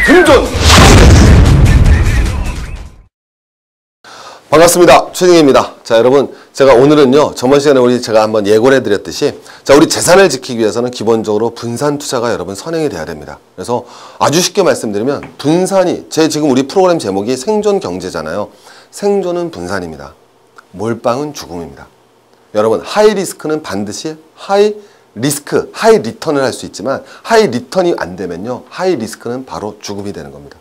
금전! 반갑습니다. 최진희입니다. 자, 여러분, 제가 오늘은요, 저번 시간에 제가 한번 예고를 해드렸듯이, 자, 우리 재산을 지키기 위해서는 기본적으로 분산 투자가 여러분 선행이 돼야 됩니다. 그래서 아주 쉽게 말씀드리면, 분산이, 지금 우리 프로그램 제목이 생존 경제잖아요. 생존은 분산입니다. 몰빵은 죽음입니다. 여러분, 하이 리스크는 반드시 하이 리스크, 하이 리턴을 할 수 있지만, 하이 리턴이 안 되면요, 하이 리스크는 바로 죽음이 되는 겁니다.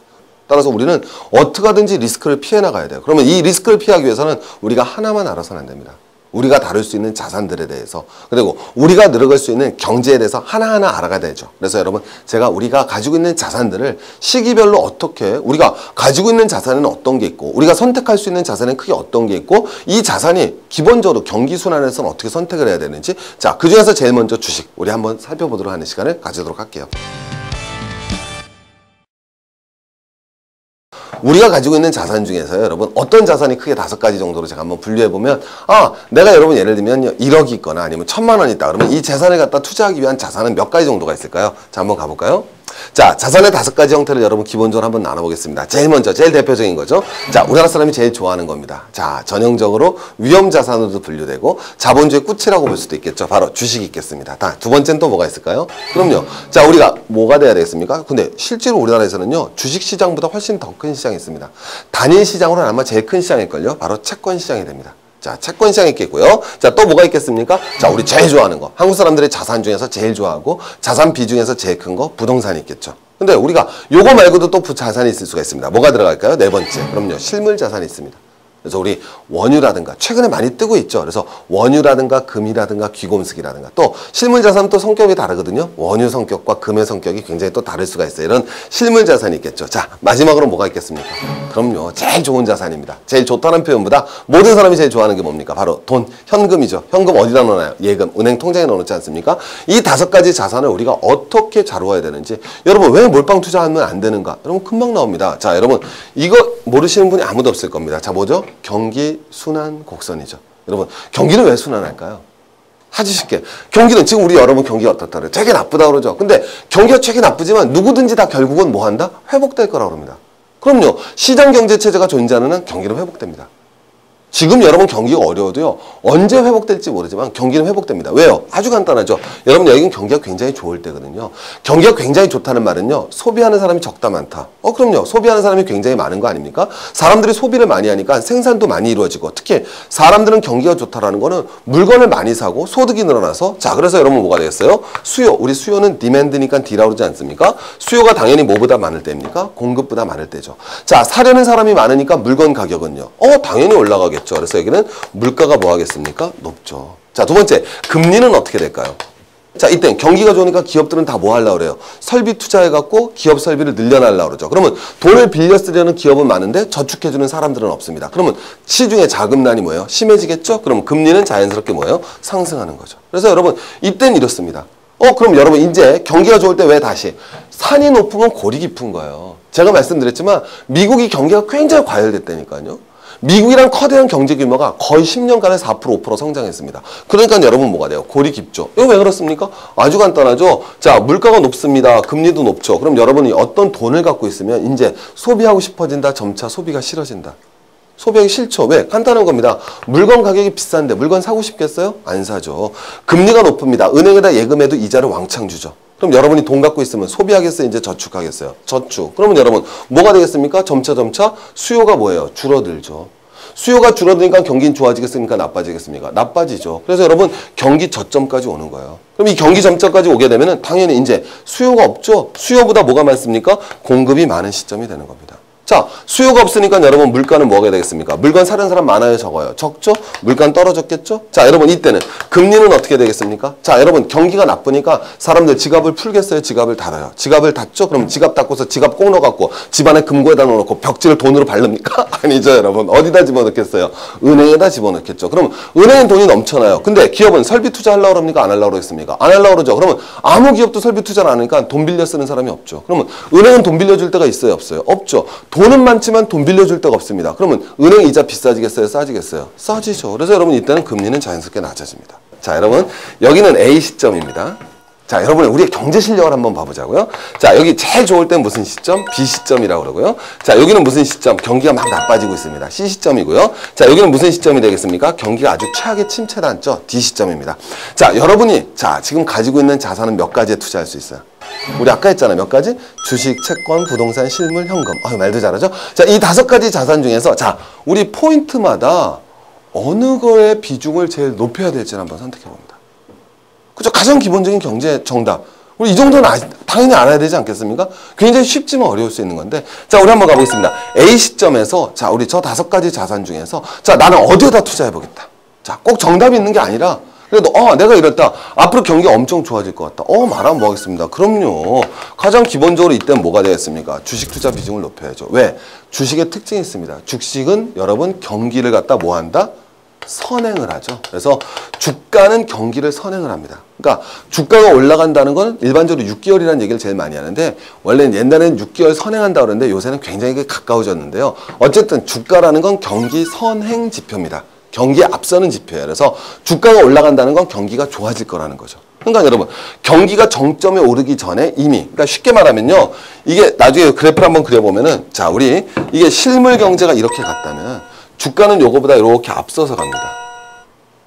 따라서 우리는 어떻게 하든지 리스크를 피해 나가야 돼요. 그러면 이 리스크를 피하기 위해서는 우리가 하나만 알아서는 안 됩니다. 우리가 다룰 수 있는 자산들에 대해서, 그리고 우리가 늘어갈 수 있는 경제에 대해서 하나하나 알아가야 되죠. 그래서 여러분, 제가 우리가 가지고 있는 자산들을 시기별로 어떻게, 우리가 가지고 있는 자산에는 어떤 게 있고, 우리가 선택할 수 있는 자산은 크게 어떤 게 있고, 이 자산이 기본적으로 경기순환에서는 어떻게 선택을 해야 되는지, 자, 그 중에서 제일 먼저 주식, 우리 한번 살펴보도록 하는 시간을 가지도록 할게요. 우리가 가지고 있는 자산 중에서요, 여러분, 어떤 자산이 크게 5가지 정도로 제가 한번 분류해보면, 내가 여러분 예를 들면 1억이 있거나 아니면 1000만 원이 있다. 그러면 이 재산을 갖다 투자하기 위한 자산은 몇 가지 정도가 있을까요? 자, 한번 가볼까요? 자, 자산의 5가지 형태를 여러분 기본적으로 한번 나눠보겠습니다. 제일 먼저, 제일 대표적인 거죠. 자, 우리나라 사람이 제일 좋아하는 겁니다. 자, 전형적으로 위험자산으로도 분류되고 자본주의 꽃이라고 볼 수도 있겠죠. 바로 주식이 있겠습니다. 두 번째는 또 뭐가 있을까요? 그럼요. 자, 우리가 뭐가 돼야 되겠습니까? 근데 실제로 우리나라에서는요, 주식시장보다 훨씬 더 큰 시장이 있습니다. 단일 시장으로는 아마 제일 큰 시장일걸요. 바로 채권 시장이 됩니다. 자, 채권 시장이 있겠고요. 자, 또 뭐가 있겠습니까? 자, 우리 제일 좋아하는 거. 한국 사람들의 자산 중에서 제일 좋아하고 자산 비중에서 제일 큰 거 부동산이 있겠죠. 근데 우리가 요거 말고도 또 자산이 있을 수가 있습니다. 뭐가 들어갈까요? 네 번째. 그럼요. 실물 자산이 있습니다. 그래서 우리 원유라든가 최근에 많이 뜨고 있죠. 그래서 원유라든가 금이라든가 귀금속이라든가 또 실물 자산은 또 성격이 다르거든요. 원유 성격과 금의 성격이 굉장히 또 다를 수가 있어요. 이런 실물 자산이 있겠죠. 자, 마지막으로 뭐가 있겠습니까? 그럼요. 제일 좋은 자산입니다. 제일 좋다는 표현보다 모든 사람이 제일 좋아하는 게 뭡니까? 바로 돈, 현금이죠. 현금 어디다 넣어놔요? 예금, 은행 통장에 넣어놓지 않습니까? 이 5가지 자산을 우리가 어떻게 다루어야 되는지, 여러분 왜 몰빵 투자하면 안 되는가? 여러분 금방 나옵니다. 자, 여러분 이거 모르시는 분이 아무도 없을 겁니다. 자, 뭐죠? 경기 순환 곡선이죠. 여러분, 경기는 왜 순환할까요? 아주 쉽게. 경기는 지금 우리 여러분 경기가 어떻다 그래요? 되게 나쁘다 그러죠. 근데 경기가 되게 나쁘지만 누구든지 다 결국은 뭐 한다? 회복될 거라고 합니다. 그럼요. 시장 경제 체제가 존재하는 한 경기는 회복됩니다. 지금 여러분 경기가 어려워도요, 언제 회복될지 모르지만 경기는 회복됩니다. 왜요? 아주 간단하죠. 여러분, 여기는 경기가 굉장히 좋을 때거든요. 경기가 굉장히 좋다는 말은요, 소비하는 사람이 적다 많다. 그럼요. 소비하는 사람이 굉장히 많은 거 아닙니까? 사람들이 소비를 많이 하니까 생산도 많이 이루어지고, 특히 사람들은 경기가 좋다라는 거는 물건을 많이 사고 소득이 늘어나서, 자, 그래서 여러분 뭐가 되겠어요? 수요. 우리 수요는 디맨드니까 D라고 그러지 않습니까? 수요가 당연히 뭐보다 많을 때입니까? 공급보다 많을 때죠. 자, 사려는 사람이 많으니까 물건 가격은요, 당연히 올라가겠죠. 그래서 여기는 물가가 뭐 하겠습니까? 높죠. 자, 두 번째, 금리는 어떻게 될까요? 자, 이때 경기가 좋으니까 기업들은 다 뭐 하려고 그래요? 설비 투자해갖고 기업 설비를 늘려나려고 그러죠. 그러면 돈을 빌려 쓰려는 기업은 많은데 저축해주는 사람들은 없습니다. 그러면 시중에 자금난이 뭐예요? 심해지겠죠? 그럼 금리는 자연스럽게 뭐예요? 상승하는 거죠. 그래서 여러분, 이때는 이렇습니다. 그럼 여러분, 이제 경기가 좋을 때 왜 다시? 산이 높으면 골이 깊은 거예요. 제가 말씀드렸지만 미국이 경기가 굉장히 과열됐다니까요. 미국이란 커다란 경제 규모가 거의 10년간에 4%, 5% 성장했습니다. 그러니까 여러분 뭐가 돼요? 골이 깊죠. 이거 왜 그렇습니까? 아주 간단하죠. 자, 물가가 높습니다. 금리도 높죠. 그럼 여러분이 어떤 돈을 갖고 있으면 이제 소비하고 싶어진다. 점차 소비가 싫어진다. 소비하기 싫죠. 왜? 간단한 겁니다. 물건 가격이 비싼데 물건 사고 싶겠어요? 안 사죠. 금리가 높습니다. 은행에다 예금해도 이자를 왕창 주죠. 그럼 여러분이 돈 갖고 있으면 소비하겠어요? 이제 저축하겠어요? 저축. 그러면 여러분 뭐가 되겠습니까? 점차 수요가 뭐예요? 줄어들죠. 수요가 줄어드니까 경기는 좋아지겠습니까? 나빠지겠습니까? 나빠지죠. 그래서 여러분 경기 저점까지 오는 거예요. 그럼 이 경기 저점까지 오게 되면은 당연히 이제 수요가 없죠. 수요보다 뭐가 많습니까? 공급이 많은 시점이 되는 겁니다. 자, 수요가 없으니까 여러분 물가는 뭐가 되겠습니까? 물건 사는 사람 많아요, 적어요? 적죠? 물가는 떨어졌겠죠? 자, 여러분 이때는 금리는 어떻게 되겠습니까? 자, 여러분 경기가 나쁘니까 사람들 지갑을 풀겠어요? 지갑을 닫아요? 지갑을 닫죠? 그럼 지갑 닫고서 지갑 꼭 넣어갖고 집안에 금고에다 넣어놓고 벽지를 돈으로 바릅니까? 아니죠, 여러분. 어디다 집어넣겠어요? 은행에다 집어넣겠죠. 그럼 은행은 돈이 넘쳐나요. 근데 기업은 설비 투자하려고 그럽니까? 안 하려고 그러겠습니까? 안 하려고 그러죠. 그러면 아무 기업도 설비 투자를 안 하니까 돈 빌려 쓰는 사람이 없죠. 그러면 은행은 돈 빌려줄 때가 있어요? 없어요? 없죠. 돈은 많지만 돈 빌려줄 데가 없습니다. 그러면 은행 이자 비싸지겠어요? 싸지겠어요? 싸지죠. 그래서 여러분 이때는 금리는 자연스럽게 낮아집니다. 자, 여러분 여기는 A 시점입니다. 자, 여러분 우리의 경제 실력을 한번 봐보자고요. 자, 여기 제일 좋을 땐 무슨 시점? B 시점이라고 그러고요. 자, 여기는 무슨 시점? 경기가 막 나빠지고 있습니다. C 시점이고요. 자, 여기는 무슨 시점이 되겠습니까? 경기가 아주 최악의 침체를 앉죠. D 시점입니다. 자, 여러분이 지금 가지고 있는 자산은 몇 가지에 투자할 수 있어요? 우리 아까 했잖아요. 몇 가지? 주식, 채권, 부동산, 실물, 현금. 말도 잘하죠? 자, 이 5가지 자산 중에서 우리 포인트마다 어느 거의 비중을 제일 높여야 될지를 한번 선택해 봅니다. 그죠? 가장 기본적인 경제 정답. 우리 이 정도는 당연히 알아야 되지 않겠습니까? 굉장히 쉽지만 어려울 수 있는 건데. 자, 우리 한번 가보겠습니다. A 시점에서, 우리 저 5가지 자산 중에서, 나는 어디에다 투자해보겠다. 꼭 정답이 있는 게 아니라, 그래도, 내가 이랬다. 앞으로 경기가 엄청 좋아질 것 같다. 말하면 뭐 하겠습니다. 그럼요. 가장 기본적으로 이때는 뭐가 되겠습니까? 주식 투자 비중을 높여야죠. 왜? 주식의 특징이 있습니다. 주식은 여러분 경기를 갖다 뭐 한다? 선행을 하죠. 그래서 주가는 경기를 선행을 합니다. 그러니까 주가가 올라간다는 건 일반적으로 6개월이라는 얘기를 제일 많이 하는데 원래는 옛날에는 6개월 선행한다고 그러는데 요새는 굉장히 가까워졌는데요. 어쨌든 주가라는 건 경기 선행 지표입니다. 경기에 앞서는 지표예요. 그래서 주가가 올라간다는 건 경기가 좋아질 거라는 거죠. 그러니까 여러분 경기가 정점에 오르기 전에 이미 그러니까 쉽게 말하면요. 이게 나중에 그래프를 한번 그려보면은 우리 이게 실물 경제가 이렇게 갔다면 주가는 요거보다 이렇게 앞서서 갑니다.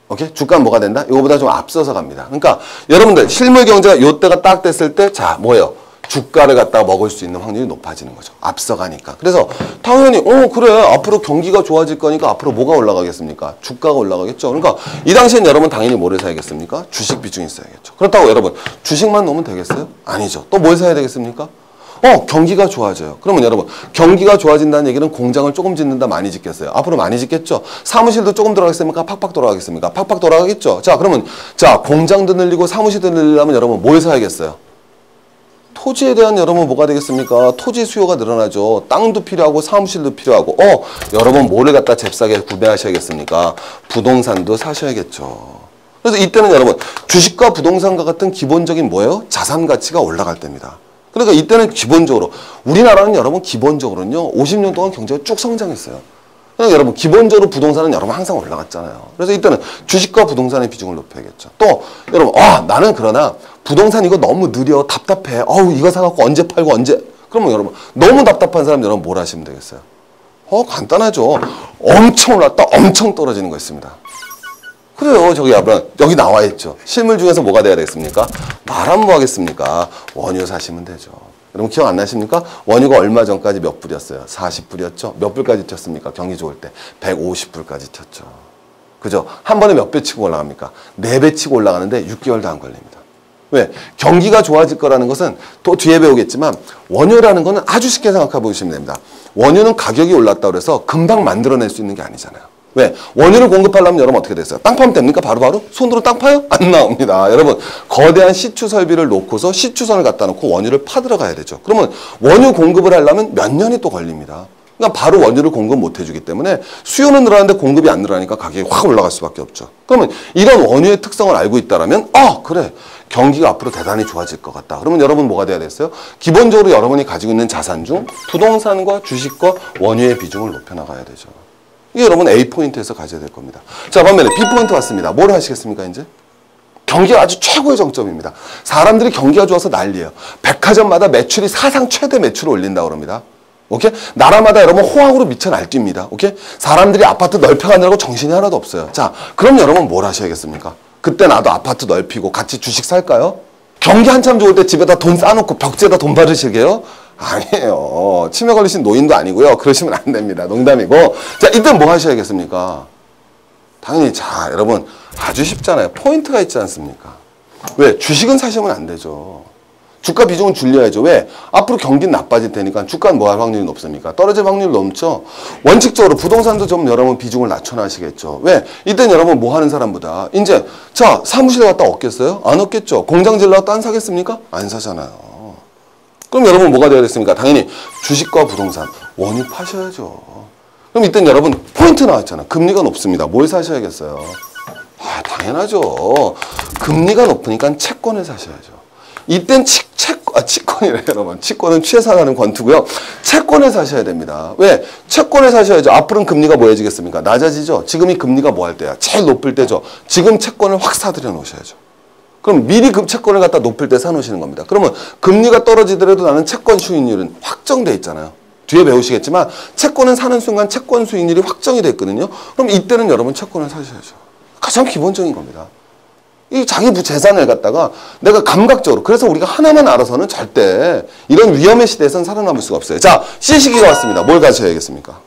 오케이? 주가는 뭐가 된다? 요거보다 좀 앞서서 갑니다. 그러니까 여러분들 실물 경제가 요때가 딱 됐을 때 뭐예요? 주가를 갖다가 먹을 수 있는 확률이 높아지는 거죠. 앞서가니까. 그래서 당연히 그래 앞으로 경기가 좋아질 거니까 앞으로 뭐가 올라가겠습니까? 주가가 올라가겠죠. 그러니까 이 당시엔 여러분 당연히 뭐를 사야겠습니까? 주식 비중이 있어야겠죠. 그렇다고 여러분 주식만 넣으면 되겠어요? 아니죠. 또 뭘 사야 되겠습니까? 경기가 좋아져요. 그러면 여러분 경기가 좋아진다는 얘기는 공장을 조금 짓는다 많이 짓겠어요? 앞으로 많이 짓겠죠? 사무실도 조금 돌아가겠습니까? 팍팍 돌아가겠습니까? 팍팍 돌아가겠죠? 그러면 공장도 늘리고 사무실도 늘리려면 여러분 뭘 사야겠어요? 토지에 대한 여러분 뭐가 되겠습니까? 토지 수요가 늘어나죠. 땅도 필요하고 사무실도 필요하고 여러분 뭐를 갖다 잽싸게 구매하셔야겠습니까? 부동산도 사셔야겠죠. 그래서 이때는 여러분 주식과 부동산과 같은 기본적인 뭐예요? 자산 가치가 올라갈 때입니다. 그러니까 이때는 기본적으로 우리나라는 여러분 기본적으로는요 50년 동안 경제가 쭉 성장했어요. 그러니까 여러분 기본적으로 부동산은 여러분 항상 올라갔잖아요. 그래서 이때는 주식과 부동산의 비중을 높여야겠죠. 또 여러분 나는 그러나 부동산 이거 너무 느려 답답해. 이거 사갖고 언제 팔고 언제 그러면 여러분 너무 답답한 사람 여러분 뭘 하시면 되겠어요? 간단하죠. 엄청 올랐다 엄청 떨어지는 거 있습니다. 그래요. 여기 나와 있죠. 실물 중에서 뭐가 돼야 되겠습니까? 말하면 뭐 하겠습니까? 원유 사시면 되죠. 여러분 기억 안 나십니까? 원유가 얼마 전까지 몇 불이었어요? 40불이었죠. 몇 불까지 튀었습니까? 경기 좋을 때 150불까지 튀었죠. 그죠? 한 번에 몇 배 치고 올라갑니까? 4배 치고 올라가는데 6개월도 안 걸립니다. 왜? 경기가 좋아질 거라는 것은 또 뒤에 배우겠지만 원유라는 거는 아주 쉽게 생각해 보시면 됩니다. 원유는 가격이 올랐다고 해서 금방 만들어낼 수 있는 게 아니잖아요. 왜? 원유를 공급하려면 여러분 어떻게 됐어요? 땅 파면 됩니까? 바로바로? 손으로 땅 파요? 안 나옵니다. 여러분 거대한 시추 설비를 놓고서 시추선을 갖다 놓고 원유를 파들어 가야 되죠. 그러면 원유 공급을 하려면 몇 년이 또 걸립니다. 그러니까 바로 원유를 공급 못 해주기 때문에 수요는 늘어나는데 공급이 안 늘어나니까 가격이 확 올라갈 수밖에 없죠. 그러면 이런 원유의 특성을 알고 있다면 그래 경기가 앞으로 대단히 좋아질 것 같다. 그러면 여러분 뭐가 돼야 됐어요? 기본적으로 여러분이 가지고 있는 자산 중 부동산과 주식과 원유의 비중을 높여나가야 되죠. 이게 여러분 A 포인트에서 가져야 될 겁니다. 자, 반면에 B 포인트 왔습니다. 뭘 하시겠습니까, 이제? 경기가 아주 최고의 정점입니다. 사람들이 경기가 좋아서 난리예요. 백화점마다 매출이 사상 최대 매출을 올린다고 그럽니다. 오케이? 나라마다 여러분 호황으로 미쳐 날뜁니다. 오케이? 사람들이 아파트 넓혀가느라고 정신이 하나도 없어요. 자, 그럼 여러분 뭘 하셔야겠습니까? 그때 나도 아파트 넓히고 같이 주식 살까요? 경기 한참 좋을 때 집에다 돈 쌓아놓고 벽지에다 돈 바르시게요? 아니에요. 치매 걸리신 노인도 아니고요. 그러시면 안 됩니다. 농담이고. 자, 이때 뭐 하셔야겠습니까? 당연히 여러분 아주 쉽잖아요. 포인트가 있지 않습니까? 왜? 주식은 사시면 안 되죠. 주가 비중은 줄여야죠. 왜? 앞으로 경기는 나빠질 테니까 주가는 뭐 할 확률이 높습니까? 떨어질 확률이 높죠. 원칙적으로 부동산도 좀 여러분 비중을 낮춰놔시겠죠. 왜? 이땐 여러분 뭐 하는 사람보다 이제 사무실에 갔다 얻겠어요? 안 얻겠죠. 공장 질러 딴 사겠습니까? 안 사잖아요. 그럼 여러분 뭐가 되어야 됐습니까? 당연히 주식과 부동산, 원유 파셔야죠. 그럼 이땐 여러분 포인트 나왔잖아. 금리가 높습니다. 뭘 사셔야겠어요? 당연하죠. 금리가 높으니까 채권을 사셔야죠. 이땐 채권이래 여러분. 채권은 취해사라는 권투고요. 채권을 사셔야 됩니다. 왜? 채권을 사셔야죠. 앞으로는 금리가 뭐해지겠습니까? 낮아지죠. 지금이 금리가 뭐 할 때야? 제일 높을 때죠. 지금 채권을 확 사들여 놓으셔야죠. 그럼 미리 그 채권을 갖다 높일 때 사놓으시는 겁니다. 그러면 금리가 떨어지더라도 나는 채권 수익률은 확정돼 있잖아요. 뒤에 배우시겠지만 채권은 사는 순간 채권 수익률이 확정이 됐거든요. 그럼 이때는 여러분 채권을 사셔야죠. 가장 기본적인 겁니다. 이 자기 재산을 갖다가 내가 감각적으로, 그래서 우리가 하나만 알아서는 절대 이런 위험의 시대에선 살아남을 수가 없어요. 자, C시기가 왔습니다. 뭘 가셔야겠습니까?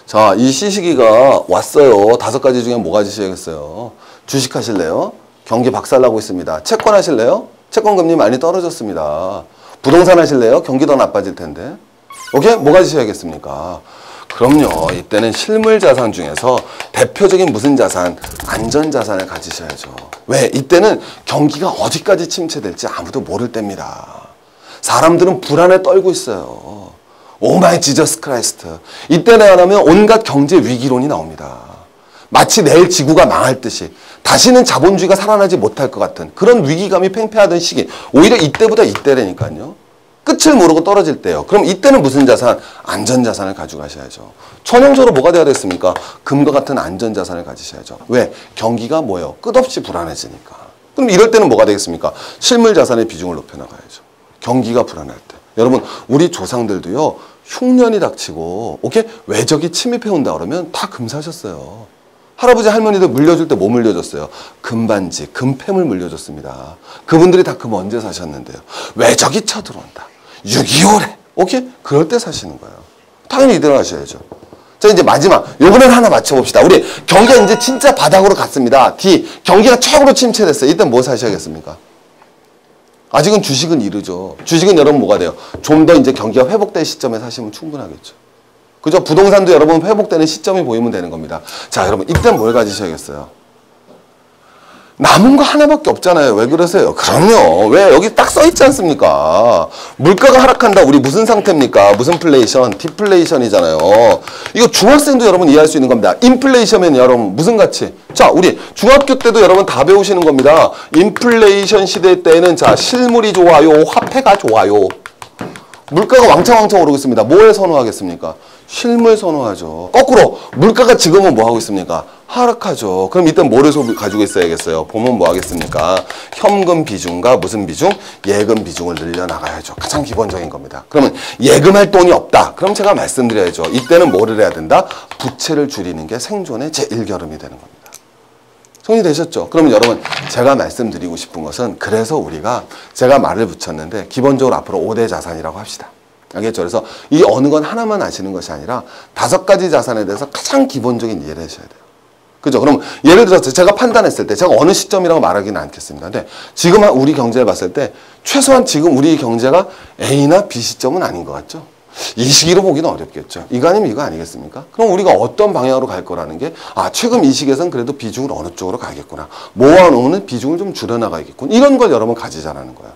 자, 이 C시기가 왔어요. 5가지 중에 뭐 가지셔야겠어요? 주식 하실래요? 경기 박살나고 있습니다. 채권 하실래요? 채권 금리 많이 떨어졌습니다. 부동산 하실래요? 경기 더 나빠질 텐데. 오케이? 뭐 가지셔야겠습니까? 그럼요. 이때는 실물 자산 중에서 대표적인 무슨 자산? 안전자산을 가지셔야죠. 왜? 이때는 경기가 어디까지 침체될지 아무도 모를 때입니다. 사람들은 불안에 떨고 있어요. 오 마이 지저스 크라이스트. 이때는 안 하면 온갖 경제 위기론이 나옵니다. 마치 내일 지구가 망할 듯이 다시는 자본주의가 살아나지 못할 것 같은 그런 위기감이 팽배하던 시기. 오히려 이때보다 이때라니까요. 끝을 모르고 떨어질 때요. 그럼 이때는 무슨 자산? 안전자산을 가져가셔야죠. 전형적으로 뭐가 돼야 됐습니까? 금과 같은 안전자산을 가지셔야죠. 왜? 경기가 뭐예요? 끝없이 불안해지니까. 그럼 이럴 때는 뭐가 되겠습니까? 실물자산의 비중을 높여나가야죠. 경기가 불안할 때. 여러분, 우리 조상들도요, 흉년이 닥치고, 오케이? 외적이 침입해온다 그러면 다 금 사셨어요. 할아버지 할머니들 물려줄 때 뭐 물려줬어요? 금반지, 금패물 물려줬습니다. 그분들이 다 금 언제 사셨는데요? 외적이 쳐들어온다. 6.25래. 오케이? 그럴 때 사시는 거예요. 당연히 이대로 하셔야죠. 자, 이제 마지막. 요거는 하나 맞춰봅시다. 우리 경기가 이제 진짜 바닥으로 갔습니다. D. 경기가 최고로 침체됐어요. 이때 뭐 사셔야겠습니까? 아직은 주식은 이르죠. 주식은 여러분 뭐가 돼요? 좀 더 이제 경기가 회복될 시점에 사시면 충분하겠죠. 그죠? 부동산도 여러분 회복되는 시점이 보이면 되는 겁니다. 자, 여러분 이때 뭘 가지셔야겠어요? 남은 거 하나밖에 없잖아요. 왜 그러세요? 그럼요. 왜? 여기 딱 써있지 않습니까? 물가가 하락한다. 우리 무슨 상태입니까? 무슨 플레이션? 디플레이션이잖아요. 이거 중학생도 여러분 이해할 수 있는 겁니다. 인플레이션은 여러분 무슨 가치? 자, 우리 중학교 때도 여러분 다 배우시는 겁니다. 인플레이션 시대 때는 자, 실물이 좋아요? 화폐가 좋아요? 물가가 왕창왕창 오르고 있습니다. 뭐에 선호하겠습니까? 실물 선호하죠. 거꾸로 물가가 지금은 뭐 하고 있습니까? 하락하죠. 그럼 이때 뭐를 가지고 있어야겠어요? 보면 뭐 하겠습니까? 현금 비중과 무슨 비중? 예금 비중을 늘려나가야죠. 가장 기본적인 겁니다. 그러면 예금할 돈이 없다. 그럼 제가 말씀드려야죠. 이때는 뭐를 해야 된다? 부채를 줄이는 게 생존의 제1결함이 되는 겁니다. 정리되셨죠? 그러면 여러분 제가 말씀드리고 싶은 것은 그래서 우리가 제가 말을 붙였는데 기본적으로 앞으로 5대 자산이라고 합시다. 알겠죠? 그래서 이 어느 건 하나만 아시는 것이 아니라 5가지 자산에 대해서 가장 기본적인 이해를 하셔야 돼요. 그죠? 그럼 예를 들어서 제가 판단했을 때 제가 어느 시점이라고 말하기는 않겠습니다. 근데 지금 우리 경제를 봤을 때 최소한 지금 우리 경제가 A나 B 시점은 아닌 것 같죠? 이 시기로 보기는 어렵겠죠. 이거 아니면 이거 아니겠습니까? 그럼 우리가 어떤 방향으로 갈 거라는 게 최근 이 시기에서는 그래도 비중을 어느 쪽으로 가겠구나. 모아놓는 비중을 좀 줄여나가겠구나. 이런 걸 여러분 가지자라는 거예요.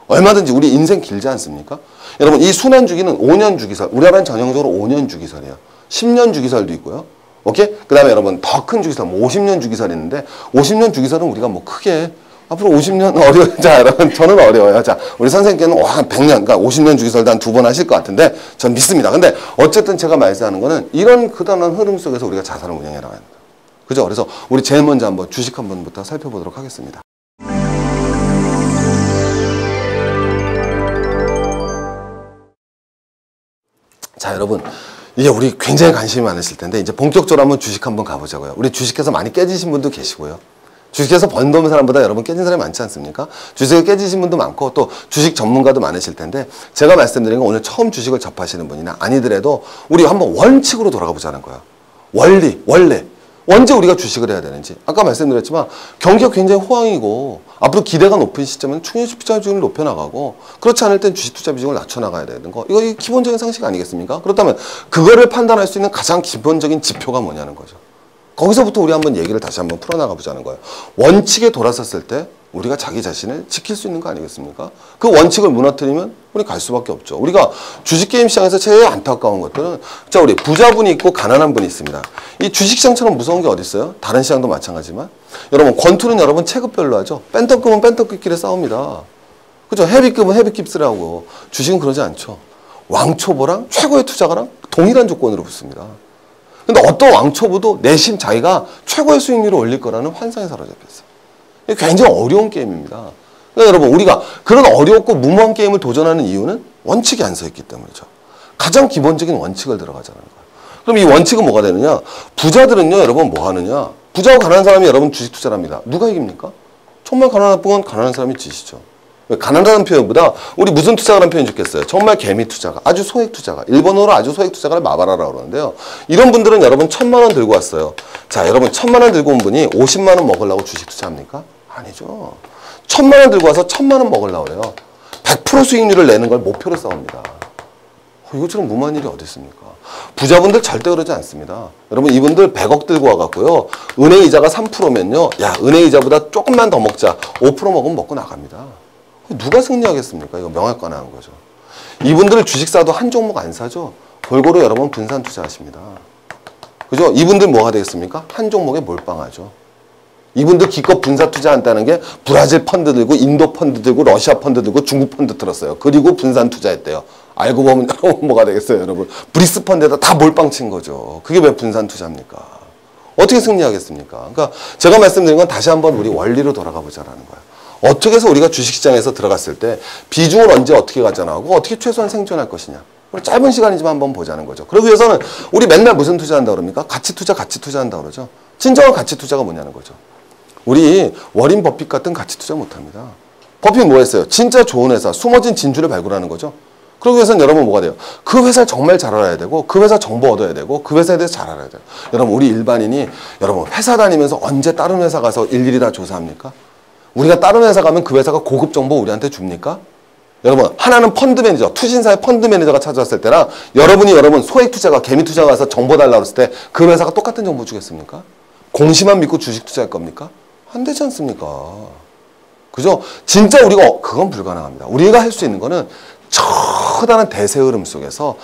얼마든지 우리 인생 길지 않습니까? 여러분 이 순환 주기는 5년 주기설. 우리나라는 전형적으로 5년 주기설이에요. 10년 주기설도 있고요. 오케이? 그 다음에 여러분 더 큰 주기설, 50년 주기설이 있는데 50년 주기설은 우리가 뭐 크게 앞으로 50년 어려워요. 자, 여러분 저는 어려워요. 자, 우리 선생님께는 한 100년, 그러니까 50년 주기설도 한 2번 하실 것 같은데 전 믿습니다. 근데 어쨌든 제가 말씀하는 거는 이런 그다란 흐름 속에서 우리가 자산을 운영해 나가야 됩니다. 그죠? 그래서 우리 제일 먼저 한번 주식 한번부터 살펴보도록 하겠습니다. 자, 여러분 이제 우리 굉장히 관심이 많으실 텐데 이제 본격적으로 한번 주식 한번 가보자고요. 우리 주식해서 많이 깨지신 분도 계시고요. 주식에서 번 돈 사람보다 여러분 깨진 사람이 많지 않습니까? 주식을 깨지신 분도 많고 또 주식 전문가도 많으실 텐데 제가 말씀드린 건 오늘 처음 주식을 접하시는 분이나 아니더라도 우리 한번 원칙으로 돌아가 보자는 거예요. 원리, 원래. 언제 우리가 주식을 해야 되는지. 아까 말씀드렸지만 경기가 굉장히 호황이고 앞으로 기대가 높은 시점에는 충분히 투자 비중을 높여나가고 그렇지 않을 땐 주식 투자 비중을 낮춰나가야 되는 거. 이거 기본적인 상식 아니겠습니까? 그렇다면 그거를 판단할 수 있는 가장 기본적인 지표가 뭐냐는 거죠. 거기서부터 우리 한번 얘기를 다시 한번 풀어나가 보자는 거예요. 원칙에 돌아섰을 때 우리가 자기 자신을 지킬 수 있는 거 아니겠습니까? 그 원칙을 무너뜨리면 우리 갈 수밖에 없죠. 우리가 주식게임 시장에서 제일 안타까운 것들은 자, 우리 부자분이 있고 가난한 분이 있습니다. 이 주식시장처럼 무서운 게 어디 있어요? 다른 시장도 마찬가지지만 여러분 권투는 여러분 체급별로 하죠. 뺀떡급은 뺀떡급끼리 싸웁니다. 그죠? 헤비급은 헤비깁스라고. 주식은 그러지 않죠. 왕초보랑 최고의 투자가랑 동일한 조건으로 붙습니다. 근데 어떤 왕초보도 내심 자기가 최고의 수익률을 올릴 거라는 환상에 사로잡혔어요. 이게 굉장히 어려운 게임입니다. 그러니까 여러분 우리가 그런 어렵고 무모한 게임을 도전하는 이유는 원칙이 안 서 있기 때문이죠. 가장 기본적인 원칙을 들어가자는 거예요. 그럼 이 원칙은 뭐가 되느냐? 부자들은요, 여러분 뭐 하느냐? 부자고 가난한 사람이 여러분 주식 투자를 합니다. 누가 이깁니까? 정말 가난한 건 가난한 사람이 지시죠. 가난하다는 표현보다 우리 무슨 투자가라는 표현이 좋겠어요. 정말 개미 투자가, 아주 소액 투자가, 일본어로 아주 소액 투자가를 마바라라고 그러는데요. 이런 분들은 여러분 1,000만 원 들고 왔어요. 자, 여러분 1,000만 원 들고 온 분이 50만 원 먹으려고 주식 투자합니까? 아니죠. 1,000만 원 들고 와서 1,000만 원 먹으려고 그래요. 100% 수익률을 내는 걸 목표로 싸웁니다. 이것처럼 무모한 일이 어디 있습니까? 부자분들 절대 그러지 않습니다. 여러분 이분들 100억 들고 와갖고요. 은행 이자가 3%면요. 야, 은행 이자보다 조금만 더 먹자. 5% 먹으면 먹고 나갑니다. 누가 승리하겠습니까? 이거 명확관화한 거죠. 이분들 주식 사도 한 종목 안 사죠. 골고루 여러분 분산 투자하십니다. 그죠? 이분들 뭐가 되겠습니까? 한 종목에 몰빵하죠. 이분들 기껏 분산 투자한다는 게 브라질 펀드 들고 인도 펀드 들고 러시아 펀드 들고 중국 펀드 들었어요. 그리고 분산 투자했대요. 알고 보면 여러분 뭐가 되겠어요, 여러분? 브리스 펀드에다 다 몰빵 친 거죠. 그게 왜 분산 투자입니까? 어떻게 승리하겠습니까? 그러니까 제가 말씀드린 건 다시 한번 우리 원리로 돌아가 보자라는 거예요. 어떻게 해서 우리가 주식시장에서 들어갔을 때 비중을 언제 어떻게 가져나가고 어떻게 최소한 생존할 것이냐. 짧은 시간이지만 한번 보자는 거죠. 그러기 위해서는 우리 맨날 무슨 투자한다고 그럽니까? 가치 투자한다고 그러죠. 진정한 가치 투자가 뭐냐는 거죠. 우리 워린 버핏 같은 가치 투자 못합니다. 버핏 뭐 했어요? 진짜 좋은 회사, 숨어진 진주를 발굴하는 거죠. 그러기 위해서는 여러분 뭐가 돼요? 그 회사를 정말 잘 알아야 되고 그 회사 정보 얻어야 되고 그 회사에 대해서 잘 알아야 돼요. 여러분 우리 일반인이 여러분 회사 다니면서 언제 다른 회사 가서 일일이 다 조사합니까? 우리가 다른 회사 가면 그 회사가 고급 정보 우리한테 줍니까? 여러분 하나는 펀드 매니저, 투신사의 펀드 매니저가 찾아왔을 때랑 여러분 소액 투자가 개미 투자가 와서 정보 달라고 했을 때 그 회사가 똑같은 정보 주겠습니까? 공시만 믿고 주식 투자할 겁니까? 안 되지 않습니까? 그죠? 진짜 우리가 그건 불가능합니다. 우리가 할 수 있는 거는 커다란 대세 흐름 속에서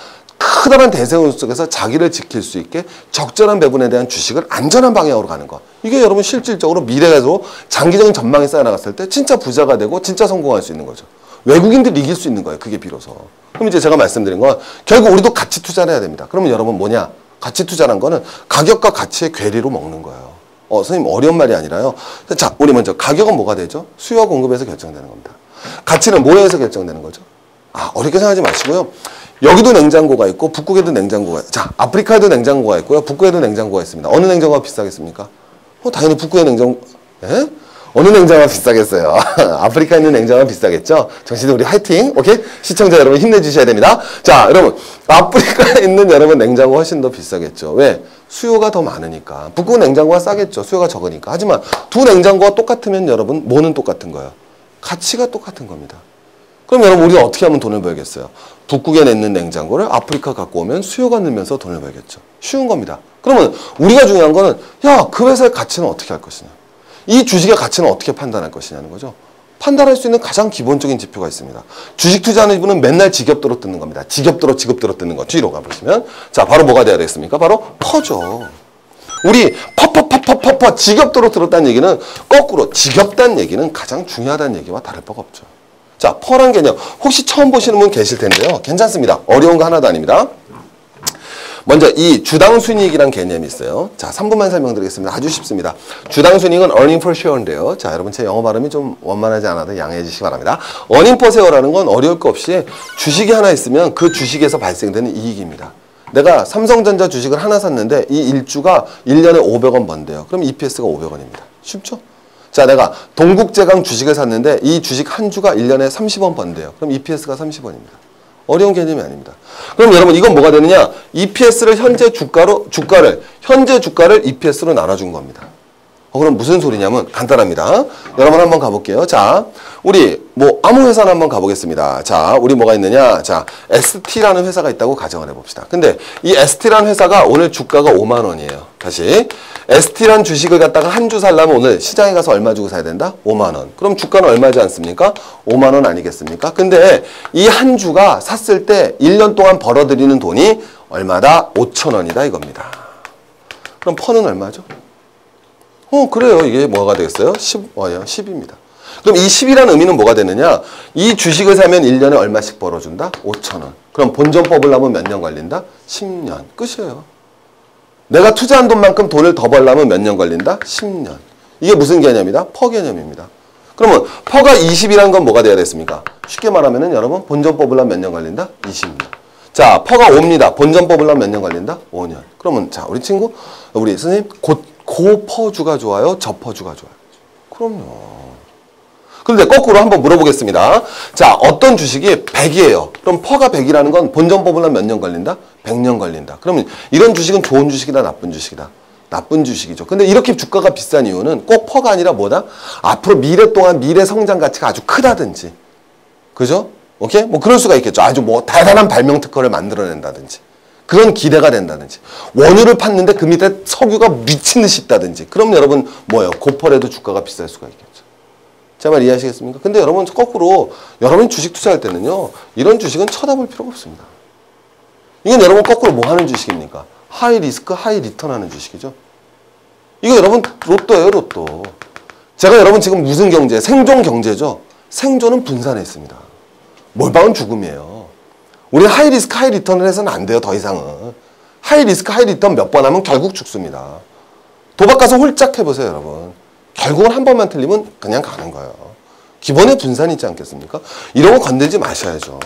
자기를 지킬 수 있게 적절한 배분에 대한 주식을 안전한 방향으로 가는 거. 이게 여러분 실질적으로 미래에서 장기적인 전망이 쌓여나갔을 때 진짜 부자가 되고 진짜 성공할 수 있는 거죠. 외국인들이 이길 수 있는 거예요. 그게 비로소. 그럼 이제 제가 말씀드린 건 결국 우리도 가치 투자를 해야 됩니다. 그러면 여러분 뭐냐? 가치 투자란 거는 가격과 가치의 괴리로 먹는 거예요. 선생님 어려운 말이 아니라요. 자, 우리 먼저 가격은 뭐가 되죠? 수요와 공급에서 결정되는 겁니다. 가치는 뭐에서 결정되는 거죠? 어렵게 생각하지 마시고요. 여기도 냉장고가 있고 북극에도 냉장고가 있고 자, 아프리카에도 냉장고가 있고요. 북극에도 냉장고가 있습니다. 어느 냉장고가 비싸겠습니까? 당연히 북극의 냉장고. 예? 어느 냉장고가 비싸겠어요? 아프리카에 있는 냉장고가 비싸겠죠? 정신이 우리 화이팅! 오케이? 시청자 여러분 힘내주셔야 됩니다. 자, 여러분 아프리카에 있는 여러분 냉장고 훨씬 더 비싸겠죠. 왜? 수요가 더 많으니까. 북극 냉장고가 싸겠죠. 수요가 적으니까. 하지만 두 냉장고가 똑같으면 여러분 뭐는 똑같은 거예요? 가치가 똑같은 겁니다. 그럼 여러분 우리가 어떻게 하면 돈을 벌겠어요? 북극에 있는 냉장고를 아프리카 갖고 오면 수요가 늘면서 돈을 벌겠죠. 쉬운 겁니다. 그러면 우리가 중요한 거는 그 회사의 가치는 어떻게 할 것이냐. 이 주식의 가치는 어떻게 판단할 것이냐는 거죠. 판단할 수 있는 가장 기본적인 지표가 있습니다. 주식 투자하는 분은 맨날 지겹도록 뜯는 겁니다. 지겹도록 뜯는 거. 뒤로 가보시면 자, 바로 뭐가 돼야 되겠습니까? 바로 퍼죠. 우리 퍼 지겹도록 들었다는 얘기는 거꾸로 지겹다는 얘기는 가장 중요하다는 얘기와 다를 바가 없죠. 자, 퍼란 개념 혹시 처음 보시는 분 계실 텐데요. 괜찮습니다. 어려운 거 하나도 아닙니다. 먼저 이 주당순이익이라는 개념이 있어요. 자, 3분만 설명드리겠습니다. 아주 쉽습니다. 주당순이익은 earning per share인데요. 자, 여러분 제 영어 발음이 좀 원만하지 않아도 양해해 주시기 바랍니다. earning per share라는 건 어려울 거 없이 주식이 하나 있으면 그 주식에서 발생되는 이익입니다. 내가 삼성전자 주식을 하나 샀는데 이 일주가 1년에 500원 번대요. 그럼 EPS가 500원입니다. 쉽죠? 자, 내가 동국제강 주식을 샀는데 이 주식 한 주가 1년에 30원 번대요. 그럼 EPS가 30원입니다. 어려운 개념이 아닙니다. 그럼 여러분 이건 뭐가 되느냐? EPS를 현재 주가를 EPS로 나눠준 겁니다. 그럼 무슨 소리냐면 간단합니다. 여러분 한번 가볼게요. 자, 우리 뭐 아무 회사나 한번 가보겠습니다. 자, 우리 뭐가 있느냐? 자, ST라는 회사가 있다고 가정을 해봅시다. 근데 이 ST라는 회사가 오늘 주가가 5만 원이에요. 다시 ST라는 주식을 갖다가 한 주 살려면 오늘 시장에 가서 얼마 주고 사야 된다? 5만 원. 그럼 주가는 얼마지 않습니까? 5만 원 아니겠습니까? 근데 이 한 주가 샀을 때 1년 동안 벌어들이는 돈이 얼마다? 5천 원이다 이겁니다. 그럼 퍼는 얼마죠? 그래요. 이게 뭐가 되겠어요? 10입니다. 그럼 이 10이라는 의미는 뭐가 되느냐? 이 주식을 사면 1년에 얼마씩 벌어준다? 5,000원. 그럼 본전 뽑으려면 몇 년 걸린다? 10년. 끝이에요. 내가 투자한 돈만큼 돈을 더 벌려면 몇 년 걸린다? 10년. 이게 무슨 개념이다? 퍼 개념입니다. 그러면 퍼가 20이라는 건 뭐가 돼야 됐습니까? 쉽게 말하면은 여러분 본전 뽑으려면 몇 년 걸린다? 20년. 자, 퍼가 5입니다. 본전 뽑으려면 몇 년 걸린다? 5년. 그러면 자, 우리 친구, 우리 선생님, 고퍼주가 좋아요? 저퍼주가 좋아요? 그럼요. 그런데 거꾸로 한번 물어보겠습니다. 자, 어떤 주식이 100이에요. 그럼 퍼가 100이라는 건 본전 뽑으려면 몇 년 걸린다? 100년 걸린다. 그러면 이런 주식은 좋은 주식이다, 나쁜 주식이다? 나쁜 주식이죠. 근데 이렇게 주가가 비싼 이유는 꼭 퍼가 아니라 뭐다? 앞으로 미래 동안 미래 성장 가치가 아주 크다든지. 그죠? 오케이? 뭐 그럴 수가 있겠죠. 아주 뭐 대단한 발명 특허를 만들어낸다든지. 그런 기대가 된다든지. 원유를 팠는데 그 밑에 석유가 미친 듯이 있다든지. 그럼 여러분 뭐예요? 고펄에도 주가가 비쌀 수가 있겠죠. 제 말 이해하시겠습니까? 근데 여러분 거꾸로 여러분이 주식 투자할 때는요. 이런 주식은 쳐다볼 필요가 없습니다. 이건 여러분 거꾸로 뭐 하는 주식입니까? 하이 리스크, 하이 리턴 하는 주식이죠. 이거 여러분 로또예요, 로또. 제가 여러분 지금 무슨 경제? 생존 경제죠. 생존은 분산에 있습니다. 몰빵은 죽음이에요. 우리는 하이 리스크, 하이 리턴을 해서는 안 돼요, 더 이상은. 하이 리스크, 하이 리턴 몇 번 하면 결국 죽습니다. 도박 가서 홀짝 해보세요, 여러분. 결국은 한 번만 틀리면 그냥 가는 거예요. 기본에 분산이 있지 않겠습니까? 이런 거 건들지 마셔야죠.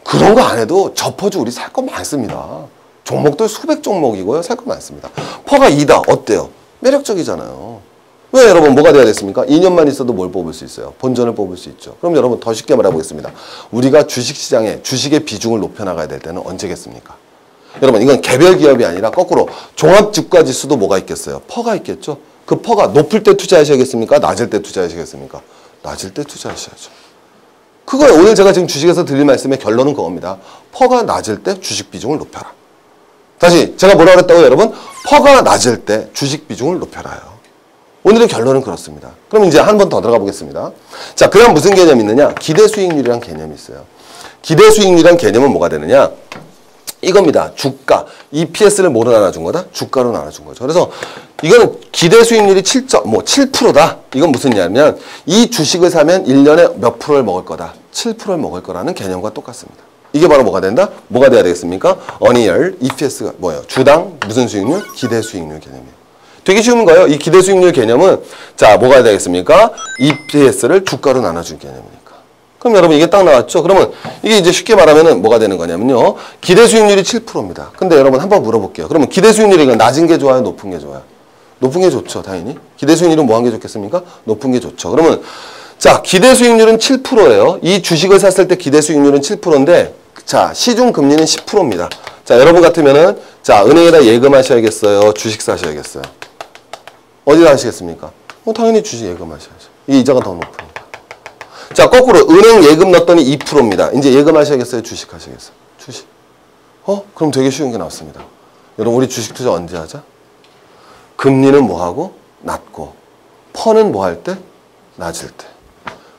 그런 거 안 해도 저퍼주 우리 살 거 많습니다. 종목도 수백 종목이고요. 살 거 많습니다. 퍼가 2다. 어때요? 매력적이잖아요. 왜 여러분 뭐가 돼야 됐습니까? 2년만 있어도 뭘 뽑을 수 있어요? 본전을 뽑을 수 있죠. 그럼 여러분 더 쉽게 말해보겠습니다. 우리가 주식시장에 주식의 비중을 높여나가야 될 때는 언제겠습니까? 여러분 이건 개별 기업이 아니라 거꾸로 종합주가지수도 뭐가 있겠어요? 퍼가 있겠죠. 그 퍼가 높을 때 투자하셔야겠습니까? 낮을 때 투자하시겠습니까? 낮을 때 투자하셔야죠. 그거예요. 오늘 제가 지금 주식에서 드릴 말씀의 결론은 그겁니다. 퍼가 낮을 때 주식 비중을 높여라. 다시 제가 뭐라 그랬다고요, 여러분? 퍼가 낮을 때 주식 비중을 높여라요. 오늘의 결론은 그렇습니다. 그럼 이제 한 번 더 들어가 보겠습니다. 자, 그럼 무슨 개념이 있느냐? 기대 수익률이란 개념이 있어요. 기대 수익률이란 개념은 뭐가 되느냐? 이겁니다. 주가. EPS를 뭐로 나눠준 거다? 주가로 나눠준 거죠. 그래서 이거는 기대 수익률이 7%다. 이건 무슨 얘기냐면 이 주식을 사면 1년에 몇 프로를 먹을 거다? 7%를 먹을 거라는 개념과 똑같습니다. 이게 바로 뭐가 된다? 뭐가 돼야 되겠습니까? 어니얼, EPS가 뭐예요? 주당 무슨 수익률? 기대 수익률 개념이에요. 되게 쉬운 거예요. 이 기대 수익률 개념은 자 뭐가 되겠습니까? EPS를 주가로 나눠준 개념이니까. 그럼 여러분 이게 딱 나왔죠? 그러면 이게 이제 쉽게 말하면은 뭐가 되는 거냐면요. 기대 수익률이 7%입니다. 근데 여러분 한번 물어볼게요. 그러면 기대 수익률이 이건 낮은 게 좋아요? 높은 게 좋아요? 높은 게 좋죠, 당연히. 기대 수익률은 뭐 한 게 좋겠습니까? 높은 게 좋죠. 그러면 자 기대 수익률은 7%예요. 이 주식을 샀을 때 기대 수익률은 7%인데 자 시중 금리는 10%입니다. 자 여러분 같으면은 자 은행에다 예금하셔야겠어요? 주식 사셔야겠어요? 어디다 하시겠습니까? 당연히 주식 예금하셔야죠. 이 이자가 더 높으니까. 자 거꾸로 은행 예금 넣었더니 2%입니다. 이제 예금하셔야겠어요? 주식 하셔야겠어요? 주식. 그럼 되게 쉬운 게 나왔습니다. 여러분 우리 주식 투자 언제 하자? 금리는 뭐하고? 낮고. 퍼는 뭐 할 때? 낮을 때.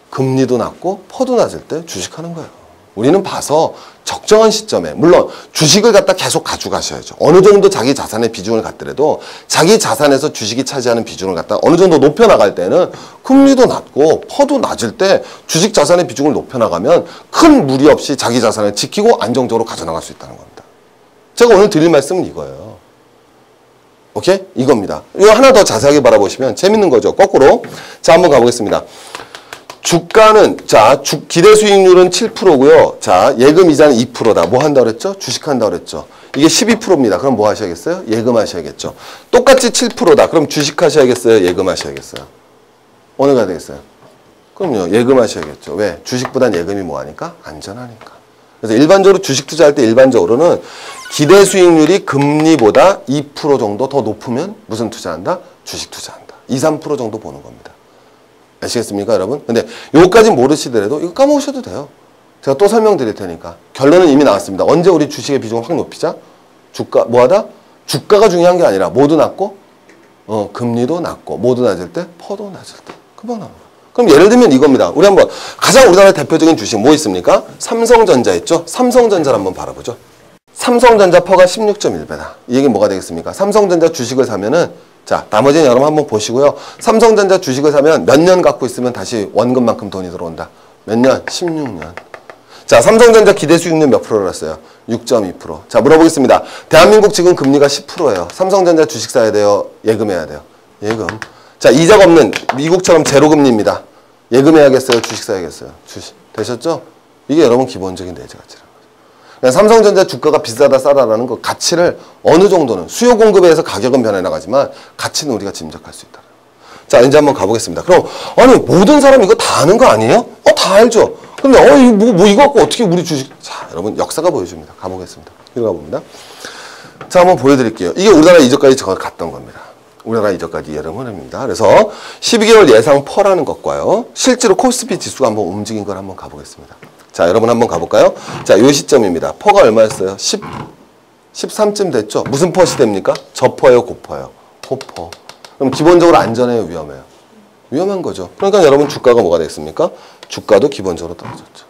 금리도 낮고 퍼도 낮을 때 주식하는 거예요. 우리는 봐서 적정한 시점에 물론 주식을 갖다 계속 가져가셔야죠. 어느 정도 자기 자산의 비중을 갖더라도 자기 자산에서 주식이 차지하는 비중을 갖다 어느 정도 높여나갈 때는 금리도 낮고 퍼도 낮을 때 주식 자산의 비중을 높여나가면 큰 무리 없이 자기 자산을 지키고 안정적으로 가져나갈 수 있다는 겁니다. 제가 오늘 드릴 말씀은 이거예요. 오케이? 이겁니다. 이거 하나 더 자세하게 바라보시면 재밌는 거죠. 거꾸로. 자, 한번 가보겠습니다. 주가는, 자, 기대 수익률은 7%고요. 자, 예금 이자는 2%다. 뭐 한다고 그랬죠? 주식한다고 그랬죠. 이게 12%입니다. 그럼 뭐 하셔야겠어요? 예금하셔야겠죠. 똑같이 7%다. 그럼 주식하셔야겠어요? 예금하셔야겠어요? 어느 가 되겠어요? 그럼요. 예금하셔야겠죠. 왜? 주식보단 예금이 뭐하니까? 안전하니까. 그래서 일반적으로 주식 투자할 때 일반적으로는 기대 수익률이 금리보다 2% 정도 더 높으면 무슨 투자한다? 주식 투자한다. 2, 3% 정도 보는 겁니다. 아시겠습니까, 여러분? 근데 요거까지 모르시더라도 이거 까먹으셔도 돼요. 제가 또 설명드릴 테니까. 결론은 이미 나왔습니다. 언제 우리 주식의 비중을 확 높이자? 주가, 뭐하다? 주가가 중요한 게 아니라 모두 낮고, 금리도 낮고, 모두 낮을 때, 퍼도 낮을 때. 금방 나옵니다. 그럼 예를 들면 이겁니다. 우리 한번 가장 우리나라 대표적인 주식 뭐 있습니까? 삼성전자 있죠? 삼성전자를 한번 바라보죠. 삼성전자 퍼가 16.1배다. 이 얘기는 뭐가 되겠습니까? 삼성전자 주식을 사면은 자, 나머지는 여러분 한번 보시고요. 삼성전자 주식을 사면 몇 년 갖고 있으면 다시 원금만큼 돈이 들어온다. 몇 년? 16년. 자, 삼성전자 기대 수익률 몇 프로를 했어요? 6.2%. 자, 물어보겠습니다. 대한민국 지금 금리가 10%예요. 삼성전자 주식 사야 돼요? 예금해야 돼요? 예금. 자, 이자가 없는 미국처럼 제로금리입니다. 예금해야겠어요? 주식 사야겠어요? 주식. 되셨죠? 이게 여러분 기본적인 내재 가치라는 거죠. 그러니까 삼성전자 주가가 비싸다 싸다라는 거 가치를 어느 정도는 수요 공급에 의해서 가격은 변해나가지만 가치는 우리가 짐작할 수 있다. 자, 이제 한번 가보겠습니다. 그럼 아니 모든 사람 이거 다 아는 거 아니에요? 다 알죠. 근데 이거 갖고 어떻게 우리 주식. 자, 여러분 역사가 보여줍니다. 가보겠습니다. 이리 가봅니다. 자, 한번 보여드릴게요. 이게 우리나라 이전까지 제가 갔던 겁니다. 우리나라 이전까지 예름 흐름입니다. 그래서 12개월 예상 퍼라는 것과요, 실제로 코스피 지수가 한번 움직인 걸 한번 가보겠습니다. 자, 여러분 한번 가볼까요? 자, 요 시점입니다. 퍼가 얼마였어요? 13쯤 됐죠? 무슨 퍼시 됩니까? 저퍼예요, 고퍼예요? 고퍼. 그럼 기본적으로 안전해요, 위험해요? 위험한 거죠. 그러니까 여러분 주가가 뭐가 됐습니까? 주가도 기본적으로 떨어졌죠.